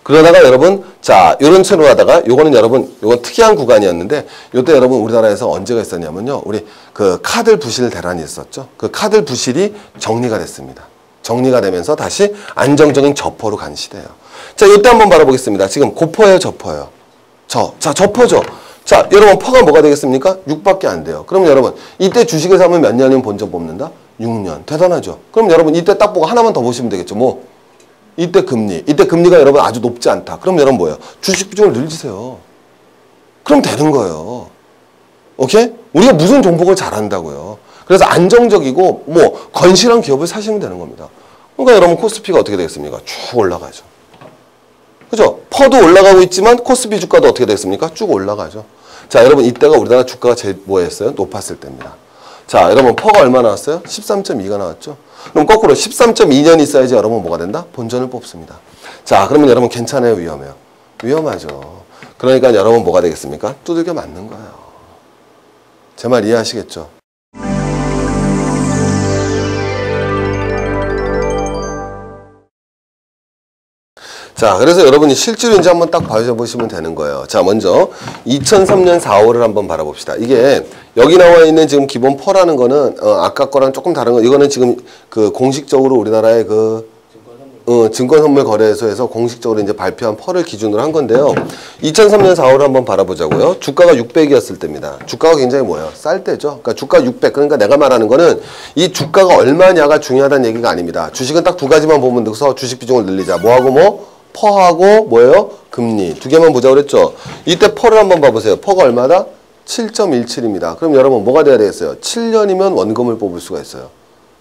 그러다가 여러분, 자, 요런 채로 하다가, 요거는 여러분, 요건 특이한 구간이었는데, 요때 여러분 우리나라에서 언제가 있었냐면요, 우리 그 카드 부실 대란이 있었죠. 그 카드 부실이 정리가 됐습니다. 정리가 되면서 다시 안정적인 저퍼로 간 시대예요. 자, 요때 한번 바라보겠습니다. 지금 고퍼예요, 저퍼예요? 자, 저퍼죠. 자, 여러분 퍼가 뭐가 되겠습니까? 6밖에 안 돼요. 그럼 여러분, 이때 주식을 사면 몇 년이면 본전 뽑는다? 6년. 대단하죠. 그럼 여러분 이때 딱 보고 하나만 더 보시면 되겠죠. 뭐? 이때 금리가 여러분 아주 높지 않다. 그럼 여러분 뭐예요? 주식 비중을 늘리세요. 그럼 되는 거예요. 오케이? 우리가 무슨 종목을 잘한다고요. 그래서 안정적이고 뭐 건실한 기업을 사시면 되는 겁니다. 그러니까 여러분 코스피가 어떻게 되겠습니까? 쭉 올라가죠. 그죠? 퍼도 올라가고 있지만 코스피 주가도 어떻게 되겠습니까? 쭉 올라가죠. 자, 여러분 이때가 우리나라 주가가 제일 뭐였어요? 높았을 때입니다. 자, 여러분 퍼가 얼마 나왔어요? 13.2가 나왔죠. 그럼 거꾸로 13.2년이 있어야지 여러분 뭐가 된다? 본전을 뽑습니다. 자, 그러면 여러분 괜찮아요? 위험해요? 위험하죠. 그러니까 여러분 뭐가 되겠습니까? 두들겨 맞는 거예요. 제 말 이해하시겠죠? 자, 그래서 여러분이 실제로 이제 한번 딱 봐보시면 되는 거예요. 자, 먼저 2003년 4월을 한번 바라봅시다. 이게 여기 나와 있는 지금 기본 퍼라는 거는 아까 거랑 조금 다른 거. 이거는 지금 그 공식적으로 우리나라의 그 증권선물거래소에서 공식적으로 이제 발표한 퍼를 기준으로 한 건데요. 2003년 4월을 한번 바라보자고요. 주가가 600이었을 때입니다. 주가가 굉장히 뭐예요? 쌀 때죠. 그러니까 주가 600. 그러니까 내가 말하는 거는 이 주가가 얼마냐가 중요하다는 얘기가 아닙니다. 주식은 딱 두 가지만 보면 돼서 주식 비중을 늘리자. 뭐하고 뭐? 퍼하고 뭐예요? 금리. 두 개만 보자고 그랬죠. 이때 퍼를 한번 봐보세요. 퍼가 얼마다? 7.17입니다. 그럼 여러분 뭐가 돼야 되겠어요? 7년이면 원금을 뽑을 수가 있어요.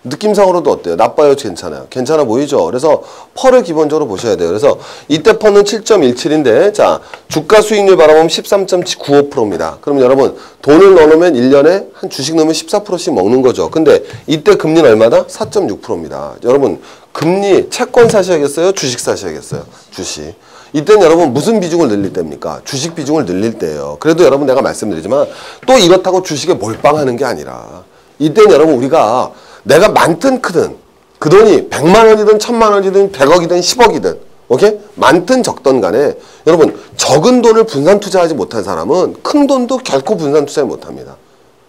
느낌상으로도 어때요? 나빠요? 괜찮아요? 괜찮아 보이죠? 그래서 퍼를 기본적으로 보셔야 돼요. 그래서 이때 퍼는 7.17인데 자, 주가 수익률 바라보면 13.95%입니다. 그럼 여러분 돈을 넣어놓으면 1년에 한 주식 넣으면 14%씩 먹는 거죠. 근데 이때 금리는 얼마다? 4.6%입니다. 여러분 금리 채권 사셔야겠어요? 주식 사셔야겠어요? 주식. 이때는 여러분 무슨 비중을 늘릴 때입니까? 주식 비중을 늘릴 때예요. 그래도 여러분 내가 말씀드리지만 또 이렇다고 주식에 몰빵하는 게 아니라 이때는 여러분 우리가 내가 많든 크든 그 돈이 100만 원이든 1000만 원이든 100억이든 10억이든 오케이? 많든 적든 간에 여러분 적은 돈을 분산 투자하지 못한 사람은 큰 돈도 결코 분산 투자를 못합니다.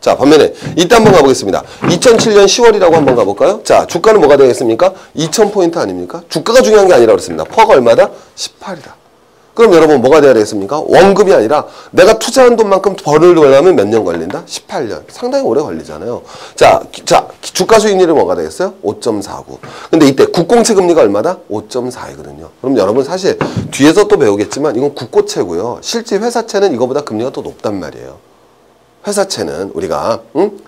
자, 반면에 이때 한번 가보겠습니다. 2007년 10월이라고 한번 가볼까요? 자, 주가는 뭐가 되겠습니까? 2000포인트 아닙니까? 주가가 중요한 게 아니라 그렇습니다. 퍼가 얼마다? 18이다. 그럼 여러분 뭐가 돼야 되겠습니까? 원금이 아니라 내가 투자한 돈만큼 벌으려면 몇 년 걸린다? 18년. 상당히 오래 걸리잖아요. 자, 주가 수익률이 뭐가 되겠어요? 5.49. 근데 이때 국공채 금리가 얼마다? 5.4이거든요. 그럼 여러분 사실 뒤에서 또 배우겠지만 이건 국고채고요. 실제 회사채는 이거보다 금리가 더 높단 말이에요. 회사채는 우리가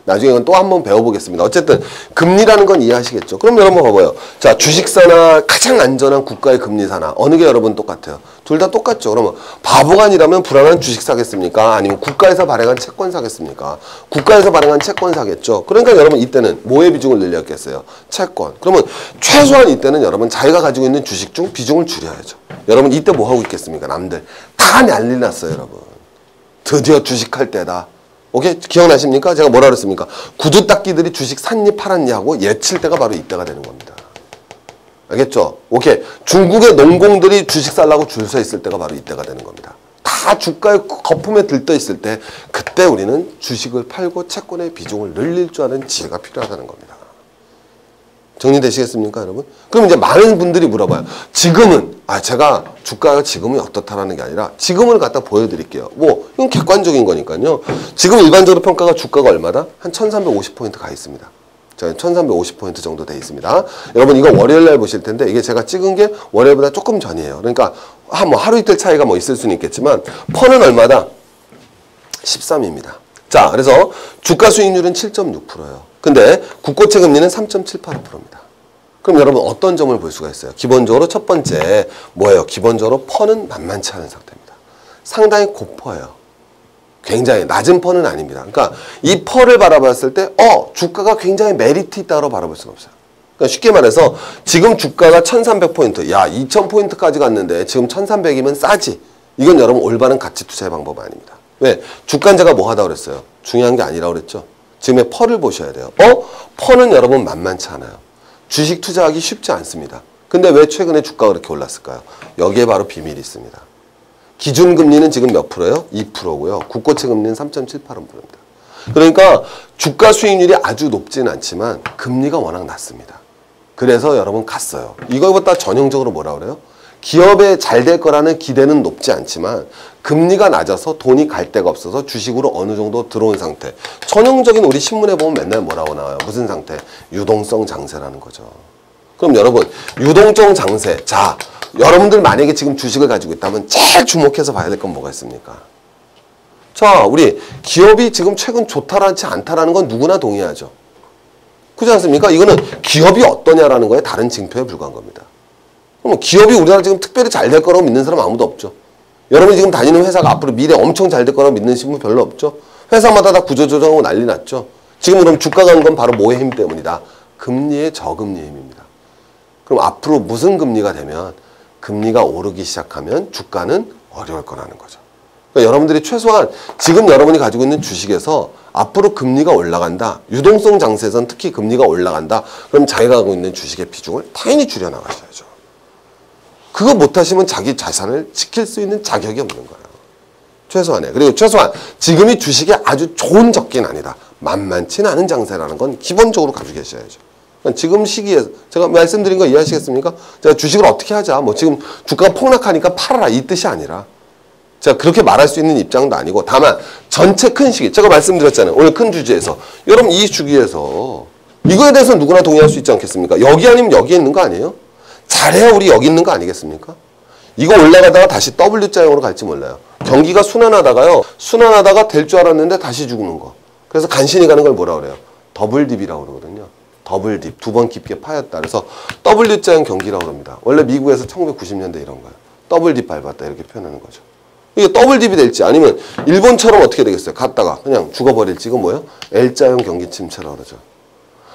나중에 이건 또 한번 배워보겠습니다. 어쨌든 금리라는 건 이해하시겠죠. 그럼 여러분 봐봐요. 자, 주식사나 가장 안전한 국가의 금리사나 어느 게 여러분 똑같아요? 둘 다 똑같죠. 그러면 바보가 아니라면 불안한 주식 사겠습니까? 아니면 국가에서 발행한 채권 사겠습니까? 국가에서 발행한 채권 사겠죠. 그러니까 여러분 이때는 뭐의 비중을 늘렸겠어요? 채권. 그러면 최소한 이때는 여러분 자기가 가지고 있는 주식 중 비중을 줄여야죠. 여러분 이때 뭐 하고 있겠습니까? 남들 다 난리 났어요, 여러분. 드디어 주식할 때다. 오케이? 기억나십니까? 제가 뭐라 그랬습니까? 구두 닦기들이 주식 샀니 팔았니 하고 예칠 때가 바로 이때가 되는 겁니다. 알겠죠? 오케이. 중국의 농공들이 주식 살라고 줄 서 있을 때가 바로 이때가 되는 겁니다. 다 주가의 거품에 들떠 있을 때 그때 우리는 주식을 팔고 채권의 비중을 늘릴 줄 아는 지혜가 필요하다는 겁니다. 정리되시겠습니까, 여러분? 그럼 이제 많은 분들이 물어봐요. 지금은, 제가 주가가 지금은 어떻다라는 게 아니라 지금을 갖다 보여드릴게요. 뭐, 이건 객관적인 거니까요. 지금 일반적으로 평가가 주가가 얼마다? 한 1350포인트 가 있습니다. 자, 1350포인트 정도 돼 있습니다. 여러분 이거 월요일날 보실 텐데 이게 제가 찍은 게 월요일보다 조금 전이에요. 그러니까 뭐 하루 이틀 차이가 뭐 있을 수는 있겠지만 펀은 얼마다? 13입니다. 자, 그래서 주가 수익률은 7.6%예요. 근데 국고채 금리는 3.78%입니다. 그럼 여러분 어떤 점을 볼 수가 있어요? 기본적으로 첫 번째 뭐예요? 기본적으로 펀은 만만치 않은 상태입니다. 상당히 고퍼예요. 굉장히 낮은 펀은 아닙니다. 그러니까 이 펀을 바라봤을 때 주가가 굉장히 메리트 있다고 바라볼 수는 없어요. 그러니까 쉽게 말해서 지금 주가가 1300포인트, 야 2000포인트까지 갔는데 지금 1300이면 싸지. 이건 여러분 올바른 가치 투자의 방법 아닙니다. 왜? 주가제가 뭐 하다고 그랬어요? 중요한 게 아니라고 그랬죠. 지금의 펄을 보셔야 돼요. 펄은 여러분 만만치 않아요. 주식 투자하기 쉽지 않습니다. 근데 왜 최근에 주가가 그렇게 올랐을까요? 여기에 바로 비밀이 있습니다. 기준금리는 지금 몇 프로예요? 2%고요. 국고채 금리는 3.78%입니다. 그러니까 주가 수익률이 아주 높지는 않지만 금리가 워낙 낮습니다. 그래서 여러분 갔어요. 이거보다 전형적으로 뭐라 그래요? 기업에 잘 될 거라는 기대는 높지 않지만 금리가 낮아서 돈이 갈 데가 없어서 주식으로 어느 정도 들어온 상태. 전형적인 우리 신문에 보면 맨날 뭐라고 나와요? 무슨 상태? 유동성 장세라는 거죠. 그럼 여러분 유동성 장세. 자, 여러분들 만약에 지금 주식을 가지고 있다면 제일 주목해서 봐야 될 건 뭐가 있습니까? 자, 우리 기업이 지금 최근 좋다라지 않다라는 건 누구나 동의하죠. 그렇지 않습니까? 이거는 기업이 어떠냐라는 거에 다른 징표에 불과한 겁니다. 그럼 기업이 우리나라 지금 특별히 잘 될 거라고 믿는 사람 아무도 없죠. 여러분이 지금 다니는 회사가 앞으로 미래 엄청 잘 될 거라고 믿는 신분 별로 없죠. 회사마다 다 구조조정하고 난리 났죠. 지금 그럼 주가 간 건 바로 뭐의 힘 때문이다? 금리의 저금리의 힘입니다. 그럼 앞으로 무슨 금리가 되면 금리가 오르기 시작하면 주가는 어려울 거라는 거죠. 그러니까 여러분들이 최소한 지금 여러분이 가지고 있는 주식에서 앞으로 금리가 올라간다. 유동성 장세에선 특히 금리가 올라간다. 그럼 자기가 갖고 있는 주식의 비중을 당연히 줄여나가셔야죠. 그거 못하시면 자기 자산을 지킬 수 있는 자격이 없는 거예요. 최소한에. 그리고 최소한 지금이 주식이 아주 좋은 적기는 아니다. 만만치는 않은 장세라는 건 기본적으로 가지고 계셔야죠. 그러니까 지금 시기에 제가 말씀드린 거 이해하시겠습니까? 제가 주식을 어떻게 하자. 뭐 지금 주가가 폭락하니까 팔아라 이 뜻이 아니라 제가 그렇게 말할 수 있는 입장도 아니고 다만 전체 큰 시기 제가 말씀드렸잖아요. 오늘 큰 주제에서 여러분 이 주기에서 이거에 대해서 누구나 동의할 수 있지 않겠습니까? 여기 아니면 여기에 있는 거 아니에요? 잘해야 우리 여기 있는 거 아니겠습니까? 이거 올라가다가 다시 W자형으로 갈지 몰라요. 경기가 순환하다가 될 줄 알았는데 다시 죽는 거. 그래서 간신히 가는 걸 뭐라 그래요? 더블딥이라고 그러거든요. 더블딥, 두 번 깊게 파였다. 그래서 W자형 경기라고 그럽니다. 원래 미국에서 1990년대 이런 거예요. 더블딥 밟았다 이렇게 표현하는 거죠. 이게 더블딥이 될지 아니면 일본처럼 어떻게 되겠어요? 갔다가 그냥 죽어버릴지 이건 뭐예요? L자형 경기 침체라고 그러죠.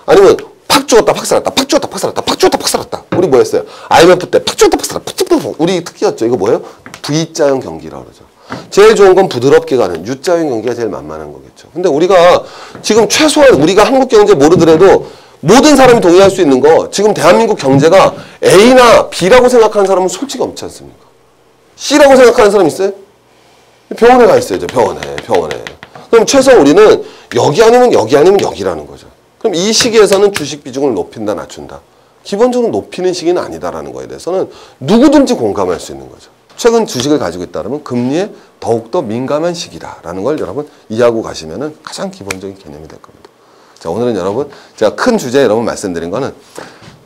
아니면 팍 죽었다 팍 살았다 팍 죽었다 팍 살았다 팍 죽었다 팍 살았다. 우리 뭐 했어요? IMF 때 팍 죽었다 팍 살았다 팍 죽었다 우리 특기였죠. 이거 뭐예요? V자형 경기라고 그러죠. 제일 좋은 건 부드럽게 가는 U자형 경기가 제일 만만한 거겠죠. 근데 우리가 지금 최소한 우리가 한국 경제 모르더라도 모든 사람이 동의할 수 있는 거 지금 대한민국 경제가 A나 B라고 생각하는 사람은 솔직히 없지 않습니까? C라고 생각하는 사람 있어요? 병원에 가 있어야죠. 병원에. 그럼 최소한 우리는 여기 아니면 여기라는 거죠. 그럼 이 시기에서는 주식 비중을 높인다 낮춘다. 기본적으로 높이는 시기는 아니다라는 거에 대해서는 누구든지 공감할 수 있는 거죠. 최근 주식을 가지고 있다면 금리에 더욱더 민감한 시기다라는 걸 여러분 이해하고 가시면 가장 기본적인 개념이 될 겁니다. 자, 오늘은 여러분 제가 큰 주제에 여러분 말씀드린 거는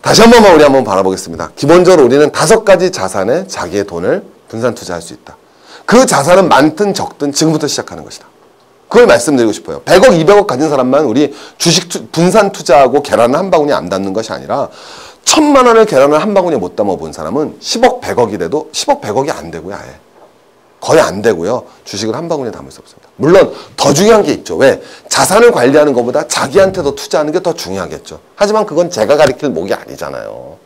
다시 한 번만 우리 한번 바라보겠습니다. 기본적으로 우리는 5가지 자산에 자기의 돈을 분산 투자할 수 있다. 그 자산은 많든 적든 지금부터 시작하는 것이다. 그걸 말씀드리고 싶어요. 100억, 200억 가진 사람만 우리 주식 분산 투자하고 계란을 한 바구니에 안 담는 것이 아니라 1000만 원을 계란을 한 바구니에 못 담아 본 사람은 10억, 100억이 돼도 10억, 100억이 안 되고요. 아예. 거의 안 되고요. 주식을 한 바구니에 담을 수 없습니다. 물론 더 중요한 게 있죠. 왜? 자산을 관리하는 것보다 자기한테 더 투자하는 게 더 중요하겠죠. 하지만 그건 제가 가리킬 목이 아니잖아요.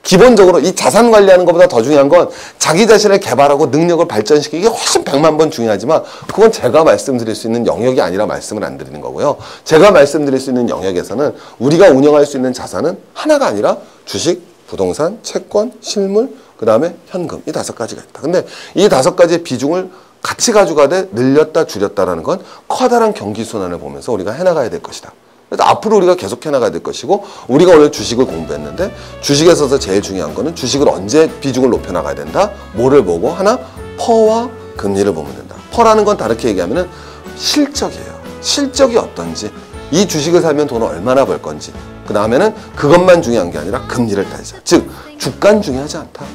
기본적으로 이 자산 관리하는 것보다 더 중요한 건 자기 자신을 개발하고 능력을 발전시키기 훨씬 100만 번 중요하지만 그건 제가 말씀드릴 수 있는 영역이 아니라 말씀을 안 드리는 거고요. 제가 말씀드릴 수 있는 영역에서는 우리가 운영할 수 있는 자산은 하나가 아니라 주식, 부동산, 채권, 실물, 그 다음에 현금 이 5가지가 있다. 근데 이 5가지의 비중을 같이 가져가되 늘렸다 줄였다라는 건 커다란 경기 순환을 보면서 우리가 해나가야 될 것이다. 그래서 앞으로 우리가 계속 해나가야 될 것이고 우리가 오늘 주식을 공부했는데 주식에 있어서 제일 중요한 거는 주식을 언제 비중을 높여나가야 된다. 뭐를 보고 하나 퍼와 금리를 보면 된다. 퍼라는 건 다르게 얘기하면 실적이에요. 실적이 어떤지 이 주식을 사면 돈을 얼마나 벌 건지, 그 다음에는 그것만 중요한 게 아니라 금리를 따지자. 즉 주가는 중요하지 않다.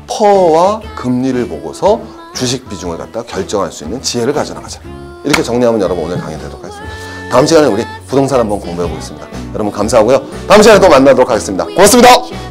퍼와 금리를 보고서 주식 비중을 갖다 결정할 수 있는 지혜를 가져나가자. 이렇게 정리하면 여러분 오늘 강의 되도록 하겠습니다. 다음 시간에 우리 부동산 한번 공부해 보겠습니다. 여러분 감사하고요. 다음 시간에 또 만나도록 하겠습니다. 고맙습니다.